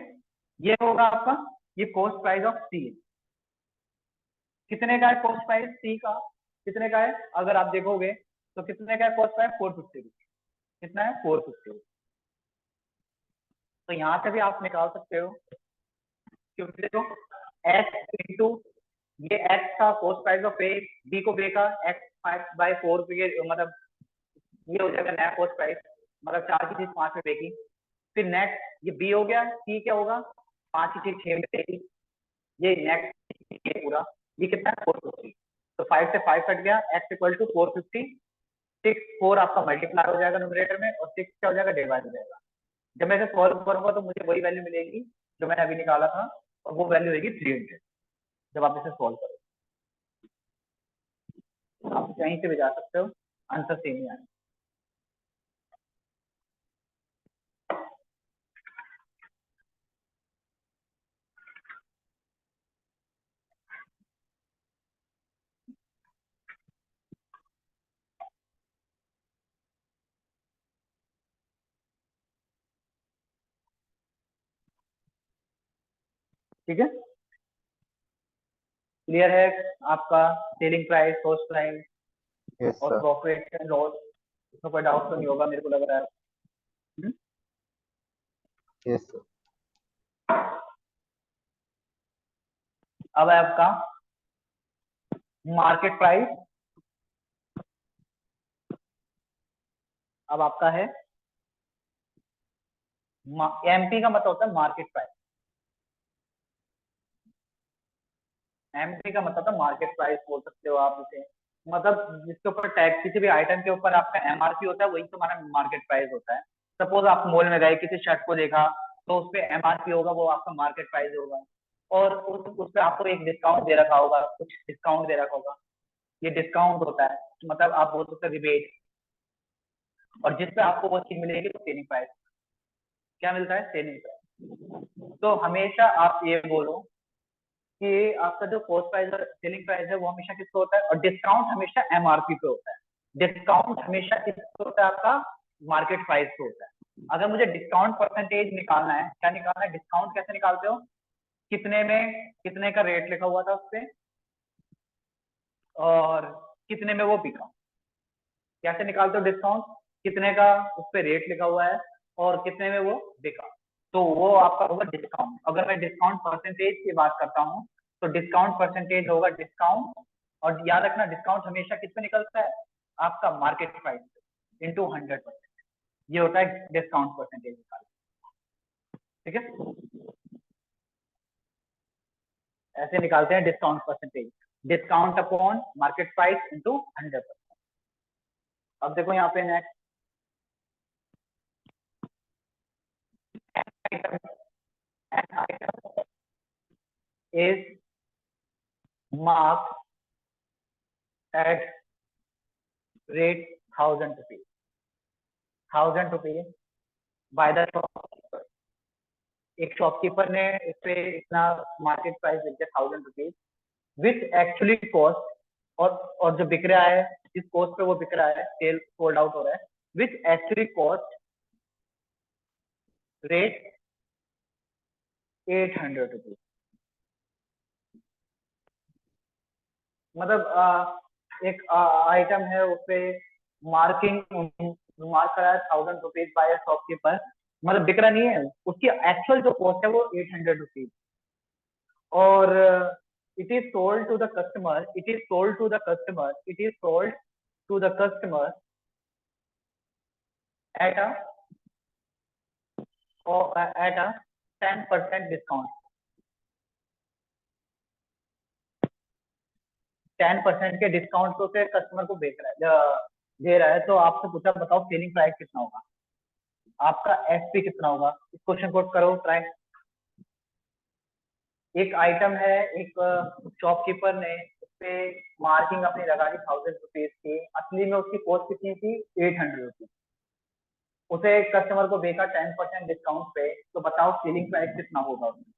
ये होगा आपका, ये कॉस्ट प्राइस ऑफ सी। कितने का है कॉस्ट प्राइस सी का, कितने का है, अगर आप देखोगे तो कितने का है कॉस्ट प्राइस, 450। कितना है, 450। तो यहाँ से भी आप निकाल सकते हो, क्योंकि देखो एक्स इंटू ये एक्स का cost price of A, B को बे का एक्स 5/4 मतलब ये हो जाएगा नया कॉस्ट प्राइस, मतलब 4 की चीज 5 में बेची। फिर नेक्स्ट ये बी हो गया, सी क्या होगा 5 की चीज 6 में बेची, ये नेक्स्ट ये पूरा ये कितना है 450। तो 5 से 5 कट गया, x इक्वल टू 450, 6 4 आपका मल्टीप्लाई हो जाएगा न्यूमरेटर में और 6 क्या हो जाएगा डिवाइड हो जाएगा। जब मैं इसे सॉल्व करूंगा तो मुझे वही वैल्यू मिलेगी जो मैंने अभी निकाला था, और वो वैल्यू होगी 300 जब आप इसे सॉल्व करोगे। आप कहीं से भी जा सकते हो, आंसर सेम ही आएगा। ठीक है, क्लियर है आपका selling price, cost price yes और सर। प्रॉफिट एंड लॉस, इसमें कोई डाउट तो नहीं होगा मेरे को लग रहा है। Yes sir. अब है आपका मार्केट प्राइस। अब आपका है एमपी का मतलब होता है मार्केट प्राइस, एमपी का मतलब है मार्केट प्राइस बोल सकते हो आप इसे, मतलब जिसके ऊपर टैग किसी भी आइटम के ऊपर आपका एमआरपी होता है वही तुम्हारा मार्केट प्राइस होता है। सपोज आप मॉल में गए किसी शर्ट को देखा तो उस पे एमआरपी होगा, वो आपका मार्केट प्राइस होगा, और उस पे आपको एक डिस्काउंट दे रखा होगा, कुछ डिस्काउंट दे रखा होगा, ये डिस्काउंट होता है, मतलब आप बोल सकते हो रिबेट। और जिस पे आपको वो चीज मिलेगी तो सेलिंग प्राइस, क्या मिलता है सेलिंग प्राइस। तो हमेशा आप ये बोलो कि आपका जो कॉस्ट प्राइस और सेलिंग प्राइस है वो हमेशा किसको होता है, और डिस्काउंट हमेशा एमआरपी पे होता है। डिस्काउंट हमेशा किसको होता है, आपका मार्केट प्राइस पे होता है। अगर मुझे डिस्काउंट परसेंटेज निकालना है, क्या निकालना है, डिस्काउंट कैसे निकालते हो, कितने में कितने का रेट लिखा हुआ था उस पे और कितने में वो बिका, कैसे निकालते हो डिस्काउंट, कितने का उस पे रेट लिखा हुआ है और कितने में वो बिका, तो वो आपका होगा डिस्काउंट। अगर मैं डिस्काउंट परसेंटेज की बात करता हूँ तो डिस्काउंट परसेंटेज होगा डिस्काउंट, और याद रखना डिस्काउंट हमेशा किस पे निकलता है, आपका मार्केट प्राइस इंटू 100%, ये होता है डिस्काउंट परसेंटेज निकाल। ठीक है, ऐसे निकालते हैं discount percentage, discount upon market price into 100%। अब देखो यहाँ पे next is marked at rate 1000 rupees, 1000 rupees by the shopkeeper। एक शॉपकीपर ने इस पे इतना मार्केट प्राइस लिख दिया 1000 रुपीज, विच एक्चुअली कॉस्ट, और जो बिक रहा है जिस कॉस्ट पे वो बिक रहा है, सेल सोल्ड आउट हो रहा है, which actually cost rate 800 rupees. मतलब एक आइटम है उस पे मार्किंग मार्क करा है 1000 रुपीज बाय शॉपकीपर, मतलब बिक रहा नहीं है, उसकी एक्चुअल जो कॉस्ट है वो 800 रुपीज, और it is sold to the customer, it is sold to the customer, it is sold to the customer at a 10% discount, 10% के डिस्काउंट को से कस्टमर को बेच रहा है, दे रहा है। तो आपसे पूछा बताओ सेलिंग प्राइस कितना होगा, आपका एसपी कितना होगा, इस क्वेश्चन को करो ट्राई। एक आइटम है, एक शॉपकीपर ने उस पे मार्किंग अपनी लगा दी 1000 रुपीज की, असली में उसकी कॉस्ट कितनी थी 800 रुपीज, उसे कस्टमर को बेचा 10% डिस्काउंट पे, तो बताओ सेलिंग प्राइस कितना होगा उसमें।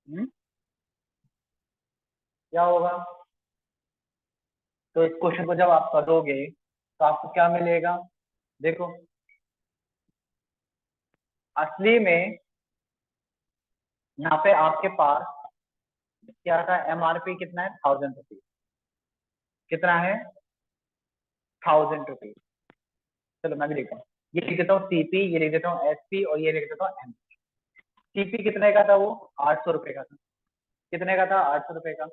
क्या होगा? तो इस क्वेश्चन को जब आप करोगे तो आपको क्या मिलेगा? देखो, असली में यहाँ पे आपके पास क्या था, एमआरपी कितना है? 1000 रुपीज। कितना है? 1000 रुपीज। चलो मैं भी लिखता हूँ, ये लिख देता हूँ सीपी, ये लिख देता हूँ एसपी, और ये लिख देता हूँ एम। सीपी कितने का था? वो 800 रुपए का था। कितने का था? 800 रुपए का।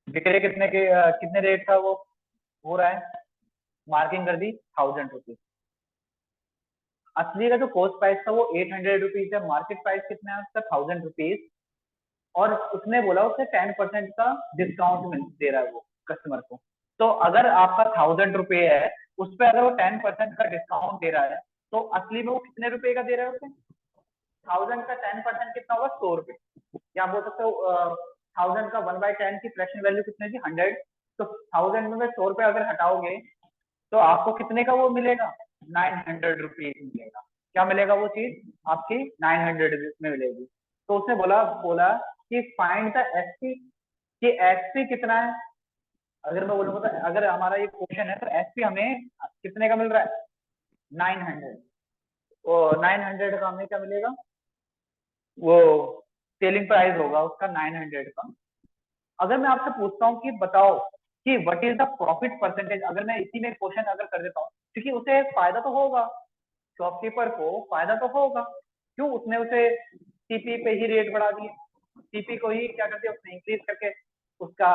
विक्रय कितने के कितने रेट का वो हो रहा है? मार्किंग कर दी 1000 रुपीज। असली का जो कॉस्ट प्राइस था वो 800 रुपीज है, मार्केट प्राइस कितना है उसका? 1000 रुपीज। और उसने बोला उसे 10% का डिस्काउंट मिल दे रहा है वो कस्टमर को। तो अगर आपका 1000 रुपये है, उस पर अगर वो 10% का डिस्काउंट दे रहा है, तो असली में वो कितने रुपए का दे रहा है उसे? 1000 का 10% कितना होगा? 100 रुपए। या आप बोल सकते हो 1000 का 1/10 की फ्रैक्शन वैल्यू कितनी थी? 100। तो 1000 में 100 रुपए अगर हटाओगे तो आपको कितने का वो मिलेगा? 900 रुपीज मिलेगा। क्या मिलेगा? वो चीज आपकी 900 में मिलेगी। तो उसने बोला बोला कि फाइंड द एसपी, कि एसपी कितना है। अगर मैं बोलूंगा तो अगर हमारा ये क्वेश्चन है तो एसपी हमें कितने का मिल रहा है? 900। और 900 का हमें क्या मिलेगा? वो सेलिंग प्राइस होगा उसका 900 का। अगर मैं आपसे पूछता हूँ कि बताओ कि what is the profit percentage, अगर मैं इसी में क्वेश्चन अगर कर देता हूँ, क्योंकि उसे फायदा तो होगा, शॉपकीपर को फायदा तो होगा। क्यों? उसने उसे सीपी पे ही रेट बढ़ा दिए, सीपी को ही क्या कर दिया उसने? इंक्रीज करके उसका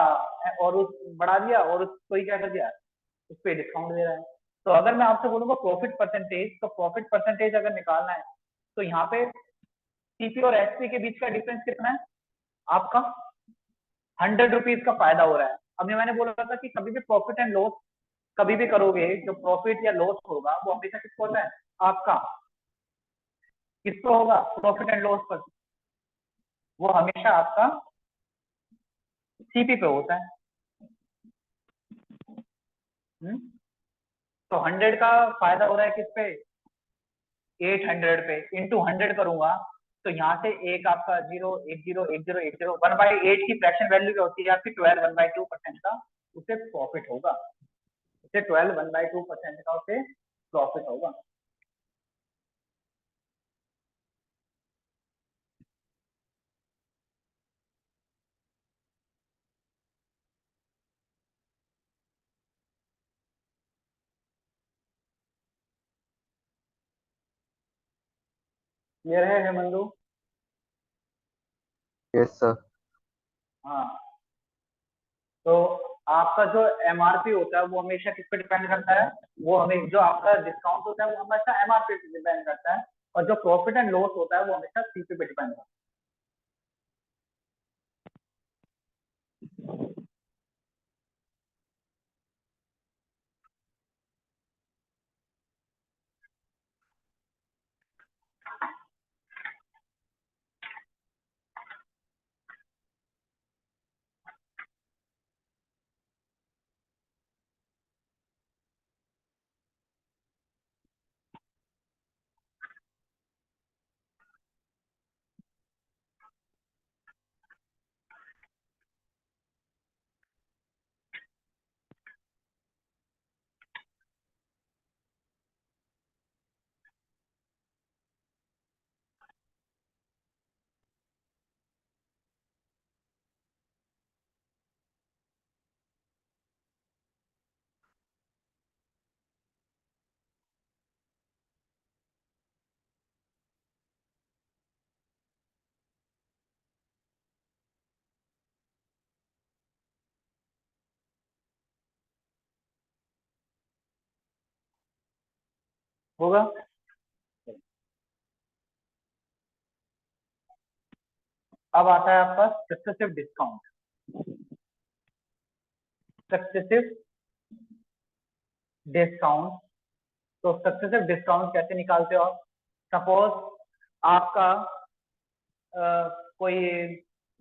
और उस बढ़ा दिया, और उसको ही क्या कर दिया? उस पर डिस्काउंट दे रहा है। तो अगर मैं आपसे बोलूंगा प्रॉफिट परसेंटेज, तो प्रॉफिट परसेंटेज अगर निकालना है तो यहाँ पे सीपी और एसपी के बीच का डिफरेंस कितना है आपका? 100 रुपीज का फायदा हो रहा है। अभी मैंने बोला था कि कभी भी प्रॉफिट एंड लॉस कभी भी करोगे, जो प्रॉफिट या लॉस होगा वो हमेशा किसको होता है? आपका किसको होगा? प्रॉफिट एंड लॉस पर। वो हमेशा आपका सीपी पे होता है। हुँ? तो 100 का फायदा हो रहा है किस पे? 800 पे। इंटू 100 करूंगा तो यहाँ से एक आपका 0 10 10 10 1/8 की फ्रैक्शन वैल्यू क्या होती है आपकी? 12 1/2% का उसे प्रॉफिट होगा। उसे 12 1/2% का उसे प्रॉफिट होगा। क्लियर है हेमंतु? Yes sir. हाँ। तो आपका जो एमआरपी होता है वो हमेशा किस पे डिपेंड करता है? वो हमें जो आपका डिस्काउंट होता है वो हमेशा एमआरपी पे डिपेंड करता है, और जो प्रॉफिट एंड लॉस होता है वो हमेशा सीपी पे डिपेंड करता होगा। अब आता है आपका सक्सेसिव डिस्काउंट। Successive discount. तो सक्सेसिव डिस्काउंट कैसे निकालते हो आप? सपोज आपका कोई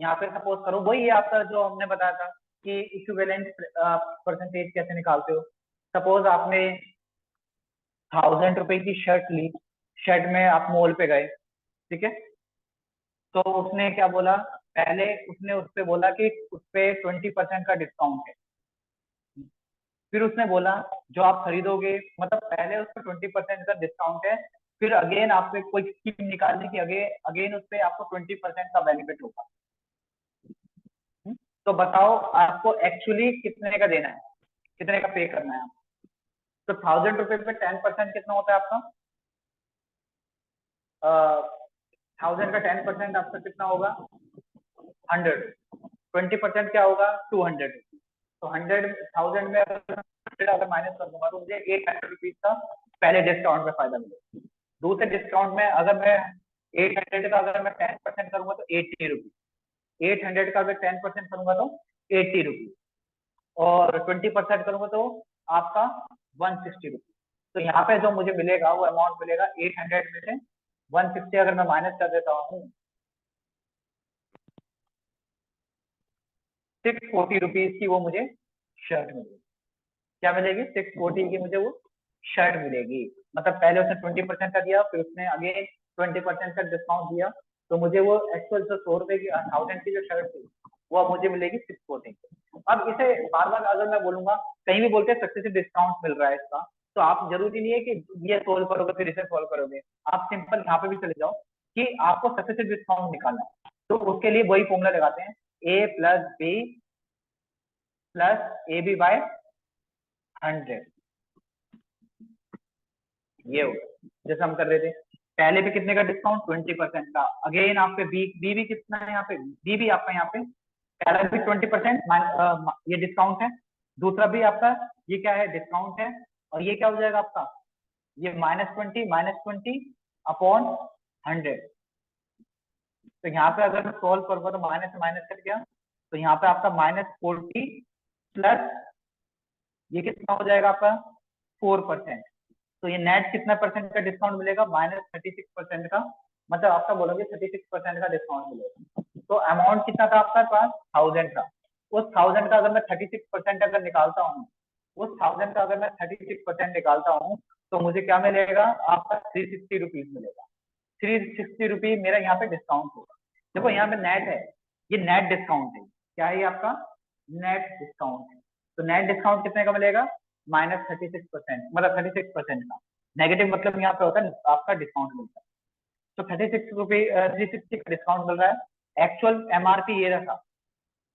यहाँ पे सपोज करो, वही है आपका जो हमने बताया था कि इक्विवेलेंट परसेंटेज कैसे निकालते हो। सपोज आपने 1000 रुपए की शर्ट ली, शर्ट में आप मॉल पे गए, ठीक है? तो उसने क्या बोला पहले उसने उस पे बोला कि उस पे 20% का डिस्काउंट है। फिर उसने बोला जो आप खरीदोगे, मतलब पहले उस पर 20% का डिस्काउंट है, फिर अगेन आप पे कोई स्कीम निकालने की, अगेन अगेन उस पे आपको 20% का बेनिफिट होगा। तो बताओ आपको एक्चुअली कितने का देना है, कितने का पे करना है आपको? तो 1000 रुपए पे 10% कितना होता है आपका? 1000 का 10% आपका कितना होगा? 100। 20% क्या होगा? 200। तो 1000 में अगर माइनस कर दूंगा तो मुझे 800 रुपीज का पहले डिस्काउंट में फायदा मिलेगा। दूसरे डिस्काउंट में अगर मैं 800 का अगर मैं 10% करूंगा तो 80 रुपीज। 800 का अगर 10% करूंगा तो 80 रुपीज, और 20% करूंगा तो आपका 160 रुपीज। तो यहाँ पे जो मुझे मिलेगा वो अमाउंट मिलेगा 800 में से 160 अगर मैं माइनस कर देता हूँ, 640 रुपीज की वो मुझे शर्ट मिलेगी। क्या मिलेगी? 640 की मुझे वो शर्ट मिलेगी। मतलब पहले उसने 20% का दिया, फिर उसने अगेन 20% का डिस्काउंट दिया, तो मुझे वो एक्चुअल जो 100 रुपए की 1000 की जो शर्ट थी वो अब मुझे मिलेगी 640। अब इसे बार बार अगर मैं बोलूंगा, कहीं भी बोलते हैं सक्सेसिव डिस्काउंट मिल रहा है इसका, तो आप जरूरी नहीं है कि ये सोल्व करोगे फिर इसे सोल्व करोगे। आप सिंपल यहाँ पे भी चले जाओ कि आपको सक्सेसिव डिस्काउंट निकालना है, तो उसके लिए वही फॉर्मूला लगाते हैं, A plus B plus A B by 100। ये होगा जैसे हम कर रहे थे, पहले पे कितने का डिस्काउंट? 20% का। अगेन आप पे बी, बी भी कितना है यहाँ पे? बी भी आपका यहाँ पे पहला भी 20% ये डिस्काउंट है, दूसरा भी आपका ये क्या है? डिस्काउंट है। और ये क्या हो जाएगा आपका? ये -20 अपॉन 100। तो यहाँ पे अगर मैं सॉल्व करूंगा तो माइनस से माइनस कट गया, तो यहाँ पे आपका -40 प्लस ये कितना हो जाएगा आपका? 4%। तो ये नेट कितना परसेंट का डिस्काउंट मिलेगा? -36% का। मतलब आपका बोलोगे 36% का डिस्काउंट मिलेगा। तो अमाउंट कितना था आपका पास? 1000 का। उस 1000 का अगर मैं 36% अगर निकालता हूँ, उस 1000 का अगर मैं 36% निकालता हूँ, तो मुझे क्या मिलेगा? आपका 360 रुपीज मिलेगा। 360 रुपीज मेरा यहाँ पे डिस्काउंट होगा। देखो यहाँ पे नेट है, ये नेट डिस्काउंट है। क्या है ये आपका? नेट डिस्काउंट है। तो नेट डिस्काउंट कितने का मिलेगा? -36%, मतलब 36% का। नेगेटिव मतलब यहाँ पे होता है आपका डिस्काउंट मिलता है। तो 36 रुपये 360 का डिस्काउंट मिल रहा है। एक्चुअल एमआरपी ये रहा।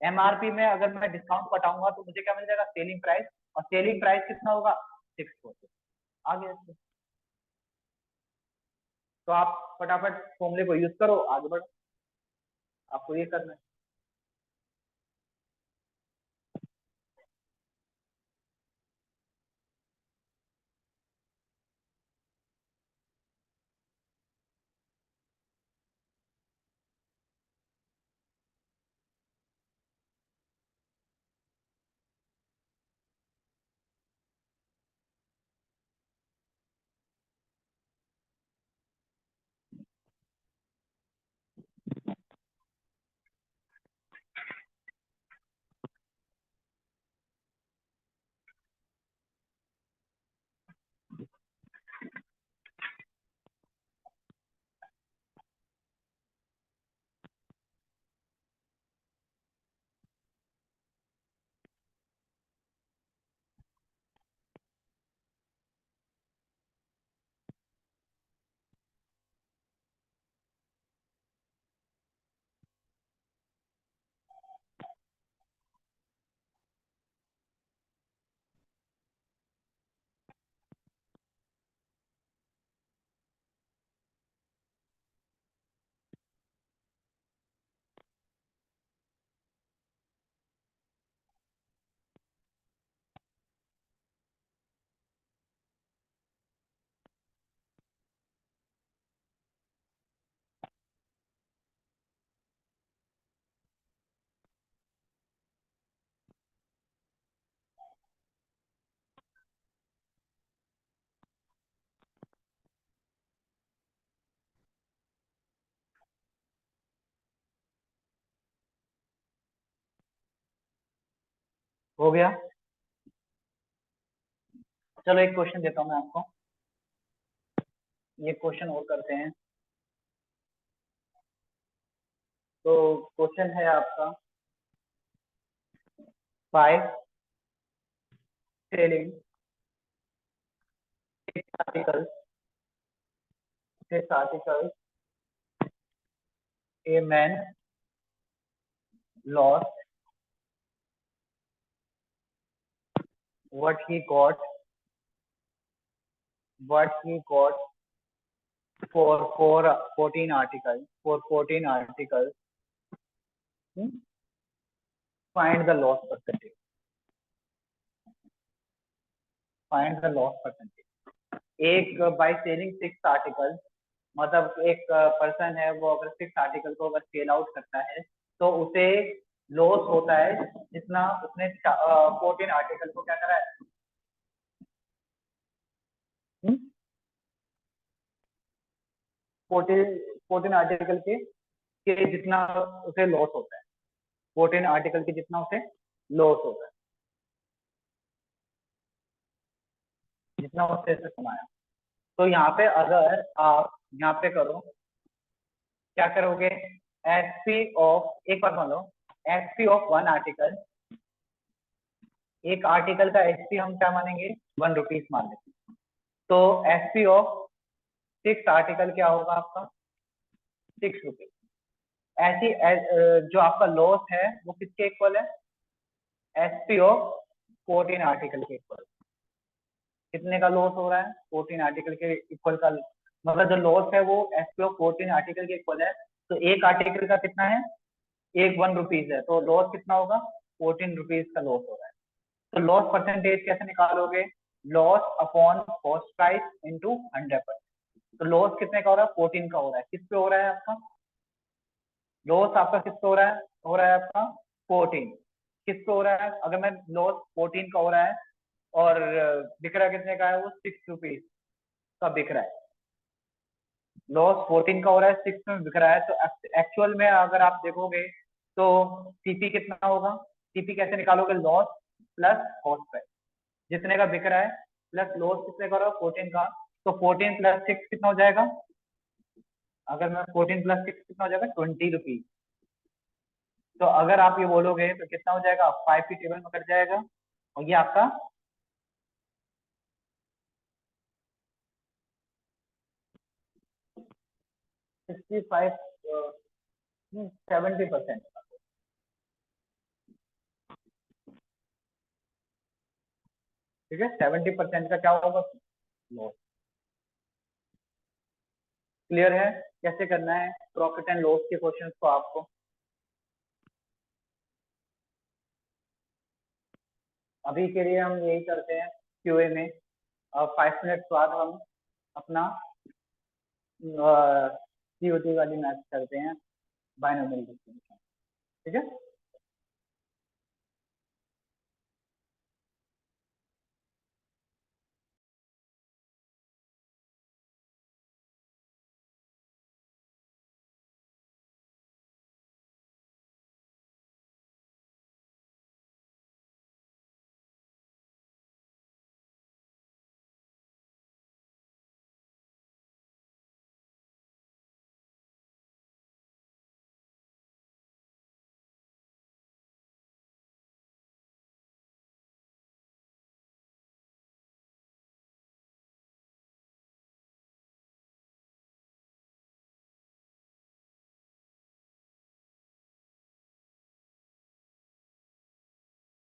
एमआरपी में अगर मैं डिस्काउंट कटाऊंगा तो मुझे क्या मिल जाएगा? Selling price. और सेलिंग प्राइस कितना होगा? 640। आ गया इसमें। तो आप फटाफट फॉर्मूले को यूज करो, आगे बढ़ो। आपको ये करना है। हो गया? चलो एक क्वेश्चन देता हूँ मैं आपको। ये क्वेश्चन और करते हैं। तो क्वेश्चन है आपका, by selling articles a man lost what he got for 14 articles. Find the loss percentage. एक बाय सेलिंग 6 आर्टिकल, मतलब एक पर्सन है वो अगर 6 आर्टिकल को अगर सेल आउट करता है तो उसे लॉस होता है जितना उसने 14 आर्टिकल को क्या करा है, 14 आर्टिकल के जितना उसे लॉस होता है, 14 आर्टिकल के जितना उसे लॉस होता है, जितना उससे कमाया। तो यहाँ पे अगर आप यहाँ पे करो, क्या करोगे, एसपी ऑफ, एक बार मान लो, एसपी ऑफ 1 आर्टिकल, एक आर्टिकल का एसपी हम क्या मानेंगे, 1 रुपीज मान लेते। तो एसपी ऑफ 6 आर्टिकल क्या होगा आपका, 6 रुपीज। ऐसी जो आपका लॉस है वो किसके इक्वल है, एसपी ऑफ 14 आर्टिकल के इक्वल। कितने का लॉस हो रहा है, 14 आर्टिकल के इक्वल का, मतलब जो लॉस है वो एसपी ऑफ 14 आर्टिकल के इक्वल है। तो एक आर्टिकल का कितना है, एक 1 रुपीज है, तो लॉस कितना होगा, 14 रुपीज का लॉस हो रहा है। तो लॉस परसेंटेज कैसे निकालोगे, loss upon cost price into 100%। तो लॉस कितने का हो रहा है, 14 का हो रहा है। किस पे हो रहा है आपका लॉस, आपका किस पे हो रहा है आपका 14। किस पे हो रहा है, अगर मैं लॉस 14 का हो रहा है और बिक रहा कितने का है, वो 6 रुपीज का बिक रहा है, लॉस 14 का हो रहा है, 6 में बिक रहा है। तो एक्चुअल में अगर आप देखोगे तो सीपी कितना होगा, सीपी कैसे निकालोगे, लॉस प्लस कॉस्ट प्राइस, जितने का बिक रहा है प्लस लॉस कितने का हो रहा है, 14 का। तो 14 प्लस 6 कितना हो जाएगा, अगर मैं 14 प्लस 6 कितना हो जाएगा, 20 रुपीज। तो अगर आप ये बोलोगे तो कितना हो जाएगा, 5 की टेबल में कट जाएगा, और ये आपका 65 70%, ठीक है, 70% का क्या होगा, लॉस। क्लियर है कैसे करना है प्रॉफिट एंड लॉस के क्वेश्चंस को आपको। अभी के लिए हम यही करते हैं क्यूए में, 5 मिनट बाद हम अपना सीओटी वाली मैथ करते हैं, बायनोमियल डिस्ट्रीब्यूशन, ठीक है।